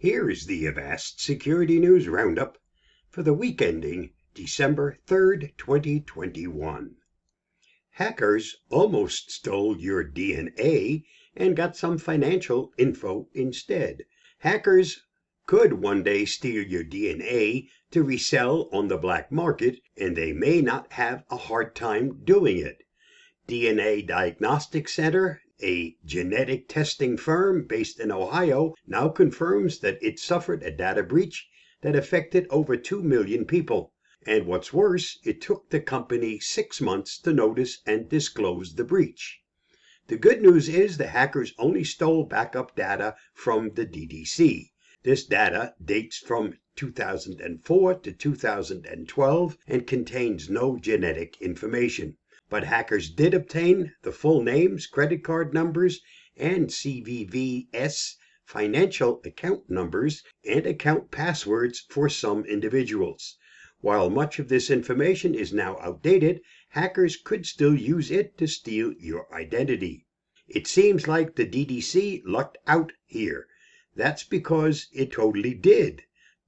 Here is the Avast Security News Roundup for the week ending December 3rd, 2021. Hackers almost stole your DNA and got some financial info instead. Hackers could one day steal your DNA to resell on the black market, and they may not have a hard time doing it. DNA Diagnostics Center, a genetic testing firm based in Ohio, now confirms that it suffered a data breach that affected over 2 million people. And what's worse, it took the company 6 months to notice and disclose the breach. The good news is the hackers only stole backup data from the DDC. This data dates from 2004 to 2012 and contains no genetic information. But hackers did obtain the full names, credit card numbers, and CVVS financial account numbers and account passwords for some individuals. While much of this information is now outdated, hackers could still use it to steal your identity. It seems like the DDC lucked out here. That's because it totally did.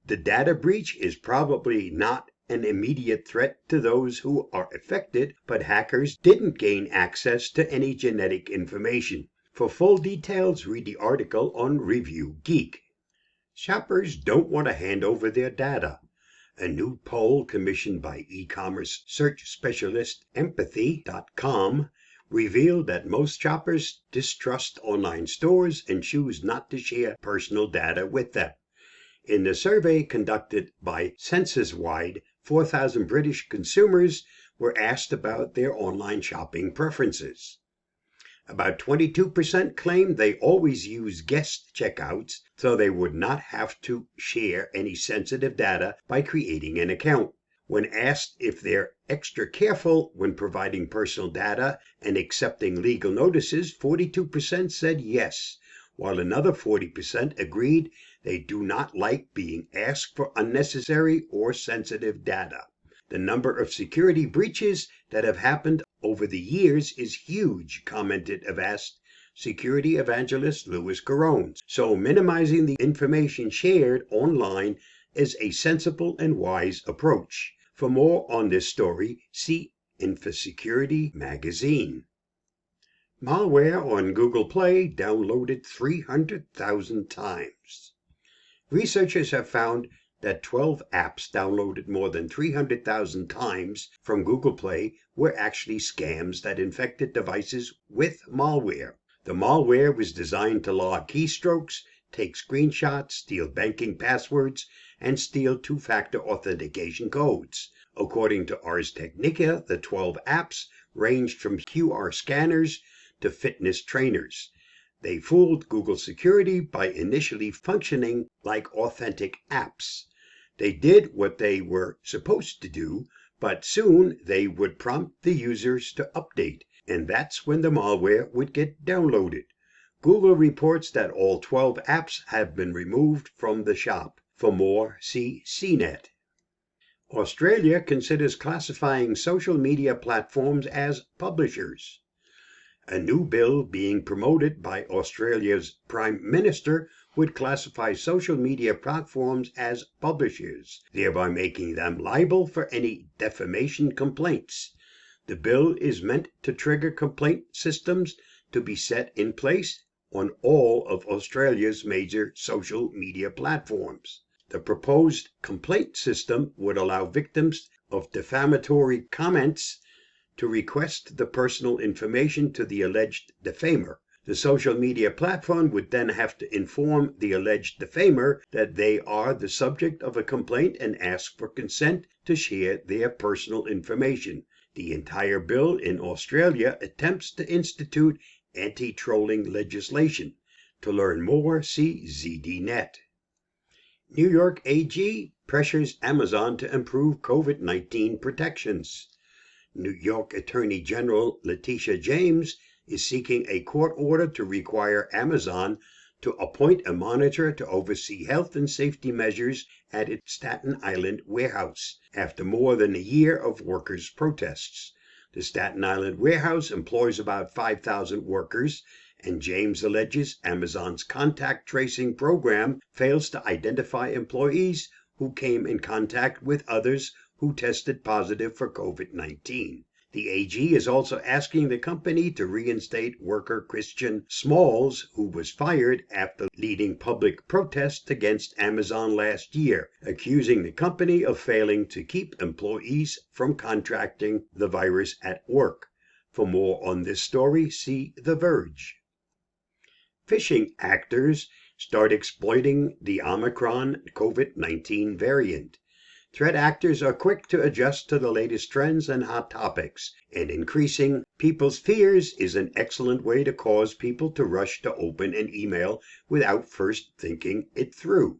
The data breach is probably not an immediate threat to those who are affected, but hackers didn't gain access to any genetic information. For full details, read the article on Review Geek. Shoppers don't want to hand over their data. A new poll commissioned by e-commerce search specialist Empathy.com revealed that most shoppers distrust online stores and choose not to share personal data with them. In the survey conducted by Census-wide, 4,000 British consumers were asked about their online shopping preferences. About 22% claimed they always use guest checkouts, so they would not have to share any sensitive data by creating an account. When asked if they're extra careful when providing personal data and accepting legal notices, 42% said yes, while another 40% agreed they do not like being asked for unnecessary or sensitive data. The number of security breaches that have happened over the years is huge, commented Avast security evangelist Louis Caron. So minimizing the information shared online is a sensible and wise approach. For more on this story, see InfoSecurity magazine. Malware on Google Play downloaded 300,000 times. Researchers have found that 12 apps downloaded more than 300,000 times from Google Play were actually scams that infected devices with malware. The malware was designed to log keystrokes, take screenshots, steal banking passwords, and steal two-factor authentication codes. According to Ars Technica, the 12 apps ranged from QR scanners to fitness trainers. They fooled Google security by initially functioning like authentic apps. They did what they were supposed to do, but soon they would prompt the users to update, and that's when the malware would get downloaded. Google reports that all 12 apps have been removed from the shop. For more, see CNET. Australia considers classifying social media platforms as publishers. A new bill being promoted by Australia's Prime Minister would classify social media platforms as publishers, thereby making them liable for any defamation complaints. The bill is meant to trigger complaint systems to be set in place on all of Australia's major social media platforms. The proposed complaint system would allow victims of defamatory comments to request the personal information to the alleged defamer. The social media platform would then have to inform the alleged defamer that they are the subject of a complaint and ask for consent to share their personal information. The entire bill in Australia attempts to institute anti-trolling legislation. To learn more, see ZDNet. New York AG pressures Amazon to improve COVID-19 protections. New York Attorney General Letitia James is seeking a court order to require Amazon to appoint a monitor to oversee health and safety measures at its Staten Island warehouse after more than a year of workers' protests. The Staten Island warehouse employs about 5,000 workers And James alleges Amazon's contact tracing program fails to identify employees who came in contact with others who tested positive for COVID-19. The AG is also asking the company to reinstate worker Christian Smalls, who was fired after leading public protests against Amazon last year, accusing the company of failing to keep employees from contracting the virus at work. For more on this story, see The Verge. Phishing actors start exploiting the Omicron COVID-19 variant. Threat actors are quick to adjust to the latest trends and hot topics, and increasing people's fears is an excellent way to cause people to rush to open an email without first thinking it through.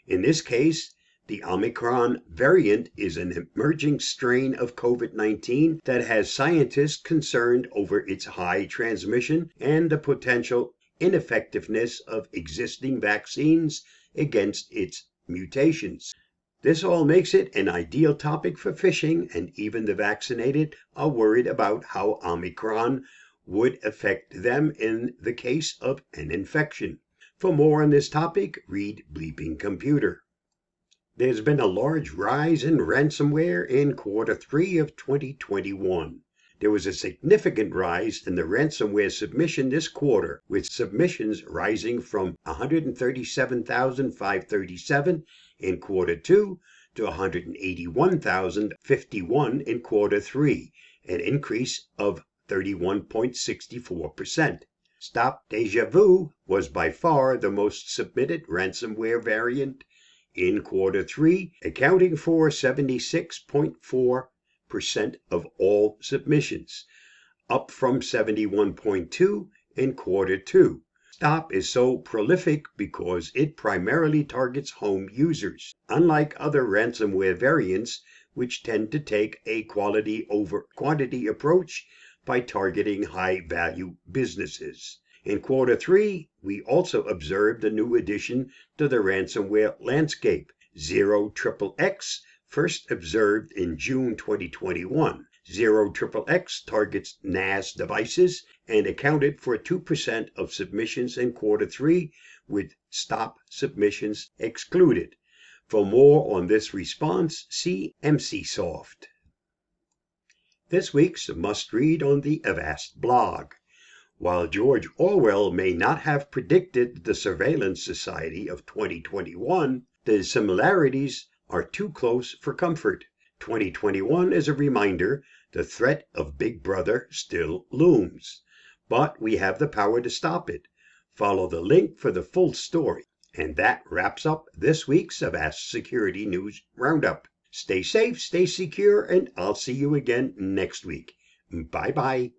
In this case, the Omicron variant is an emerging strain of COVID-19 that has scientists concerned over its high transmission and the potential ineffectiveness of existing vaccines against its mutations. This all makes it an ideal topic for phishing, and even the vaccinated are worried about how Omicron would affect them in the case of an infection. For more on this topic, read Bleeping Computer. There's been a large rise in ransomware in Q3 of 2021. There was a significant rise in the ransomware submission this quarter, with submissions rising from 137,537 in Q2 to 181,051 in Q3, an increase of 31.64%. Stop Deja Vu was by far the most submitted ransomware variant in Q3, accounting for 76.4% of all submissions, up from 71.2% in Q2. Stop is so prolific because it primarily targets home users, unlike other ransomware variants, which tend to take a quality over quantity approach by targeting high-value businesses. In Q3, we also observed a new addition to the ransomware landscape, 0xxx, first observed in June 2021. 0xxx targets NAS devices and accounted for 2% of submissions in Q3, with Stop submissions excluded. For more on this response, see MCSoft. This week's must-read on the Avast blog. While George Orwell may not have predicted the surveillance society of 2021, the similarities are too close for comfort. 2021 is a reminder the threat of Big Brother still looms, but we have the power to stop it. Follow the link for the full story. And that wraps up this week's Avast Security News Roundup. Stay safe, stay secure, and I'll see you again next week. Bye-bye.